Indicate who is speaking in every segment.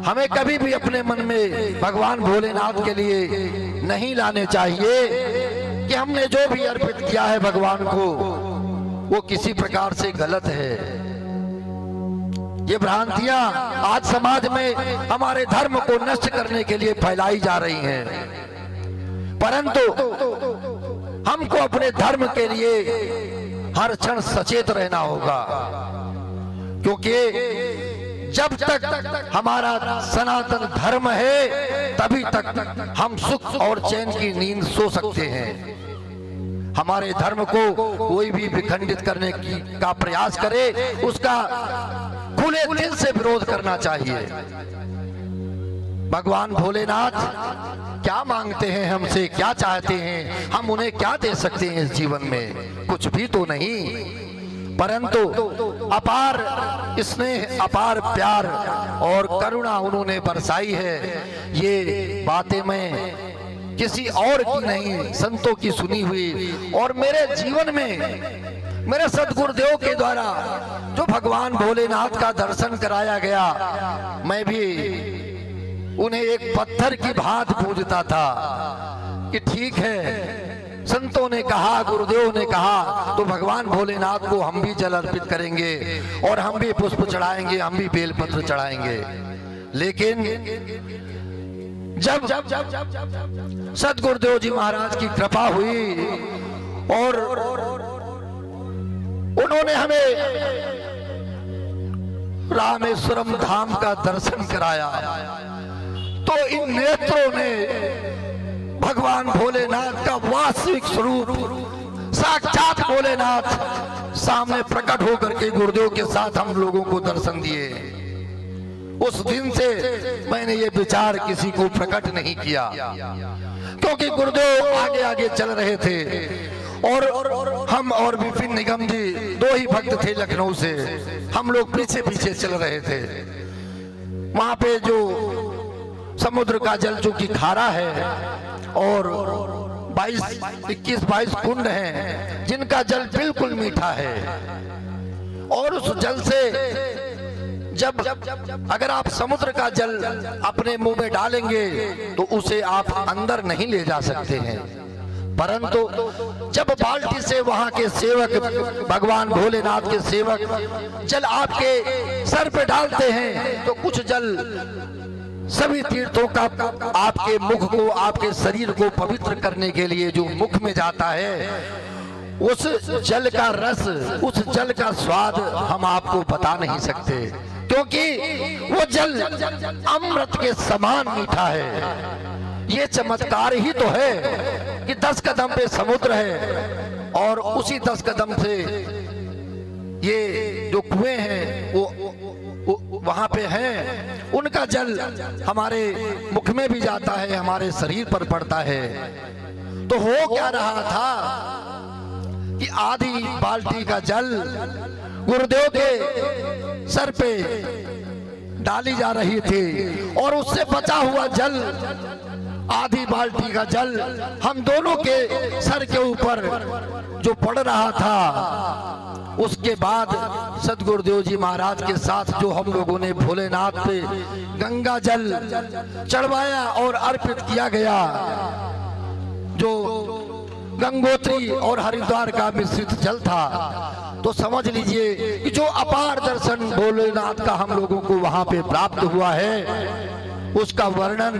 Speaker 1: हमें कभी भी अपने मन में भगवान भोलेनाथ के लिए नहीं लाने चाहिए कि हमने जो भी अर्पित किया है भगवान को वो किसी प्रकार से गलत है। ये भ्रांतियां आज समाज में हमारे धर्म को नष्ट करने के लिए फैलाई जा रही हैं, परंतु हमको अपने धर्म के लिए हर क्षण सचेत रहना होगा, क्योंकि जब तक हमारा सनातन धर्म है तभी तक हम सुख और चैन की नींद सो सकते हैं। हमारे धर्म को कोई भी विखंडित करने का प्रयास करे उसका खुले दिल से विरोध करना चाहिए। भगवान भोलेनाथ क्या मांगते हैं हमसे, क्या चाहते हैं, हम उन्हें क्या दे सकते हैं इस जीवन में? कुछ भी तो नहीं, परंतु अपार स्नेह, अपार प्यार और करुणा उन्होंने बरसाई है। ये बातें मैं किसी और की नहीं, संतों की सुनी हुई, और मेरे जीवन में मेरे सदगुरुदेव के द्वारा जो भगवान भोलेनाथ का दर्शन कराया गया, मैं भी उन्हें एक पत्थर की भांति पूजता था कि ठीक है, संतों ने कहा, गुरुदेव ने कहा, तो भगवान भोलेनाथ को हम भी जल अर्पित करेंगे और हम भी पुष्प चढ़ाएंगे, हम भी बेलपत्र चढ़ाएंगे। लेकिन जब सदगुरुदेव जी महाराज की कृपा हुई और उन्होंने हमें रामेश्वरम धाम का दर्शन कराया, तो इन नेत्रों ने भगवान भोलेनाथ का वास्तविक स्वरूप, साक्षात भोलेनाथ सामने प्रकट होकर के गुरुदेव के साथ हम लोगों को दर्शन दिए। उस दिन से मैंने ये विचार किसी को प्रकट नहीं किया, क्योंकि गुरुदेव आगे आगे चल रहे थे और हम और विपिन निगम जी दो ही भक्त थे लखनऊ से, हम लोग पीछे पीछे चल रहे थे। वहां पे जो समुद्र का जल जो कि खारा है और 21-22 कुंड हैं जिनका जल बिल्कुल मीठा है, और उस जल से जब अगर आप समुद्र का जल अपने मुंह में डालेंगे तो उसे आप अंदर नहीं ले जा सकते हैं, परंतु जब बाल्टी से वहां के सेवक, भगवान भोलेनाथ के सेवक जल आपके सर पे डालते हैं तो कुछ जल सभी तीर्थों का आपके मुख को, आपके शरीर को पवित्र करने के लिए जो मुख में जाता है, उस जल का रस, उस जल का स्वाद हम आपको बता नहीं सकते, क्योंकि वो जल अमृत के समान मीठा है। ये चमत्कार ही तो है कि 10 कदम पे समुद्र है और उसी 10 कदम से ये जो कुएं हैं वो वहां पे हैं, उनका जल हमारे मुख में भी जाता है, हमारे शरीर पर पड़ता है। तो हो क्या रहा था कि आधी बाल्टी का जल गुरुदेव के सर पे डाली जा रही थी और उससे बचा हुआ जल, आधी बाल्टी का जल हम दोनों के सर के ऊपर जो पड़ रहा था। उसके बाद सदगुरुदेव जी महाराज के साथ जो हम लोगों ने भोलेनाथ पे गंगा जल चढ़वाया और अर्पित किया गया, जो गंगोत्री और हरिद्वार का मिश्रित जल था, तो समझ लीजिए कि जो अपार दर्शन भोलेनाथ का हम लोगों को वहां पे प्राप्त हुआ है, उसका वर्णन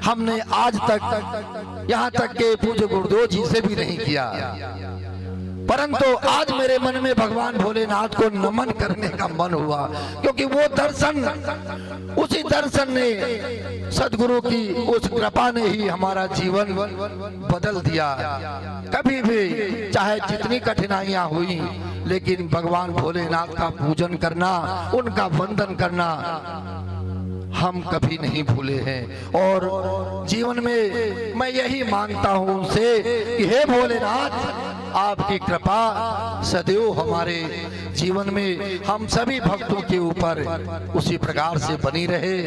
Speaker 1: हमने आज तक, यहाँ तक के पूज्य गुरुदेव जी से भी नहीं किया। परंतु आज मेरे मन में भगवान भोलेनाथ को नमन करने का मन हुआ, क्योंकि वो दर्शन, उसी दर्शन ने, सदगुरु की उस कृपा ने ही हमारा जीवन बदल दिया। कभी भी चाहे जितनी कठिनाइयां हुई, लेकिन भगवान भोलेनाथ का पूजन करना, उनका वंदन करना हम कभी नहीं भूले हैं। और जीवन में मैं यही मांगता हूं उनसे कि हे भोलेनाथ, आपकी कृपा सदैव हमारे जीवन में हम सभी भक्तों के ऊपर उसी प्रकार से बनी रहे।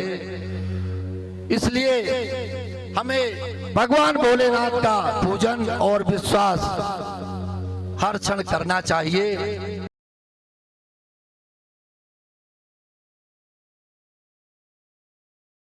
Speaker 1: इसलिए हमें भगवान भोलेनाथ का पूजन और विश्वास हर क्षण करना चाहिए।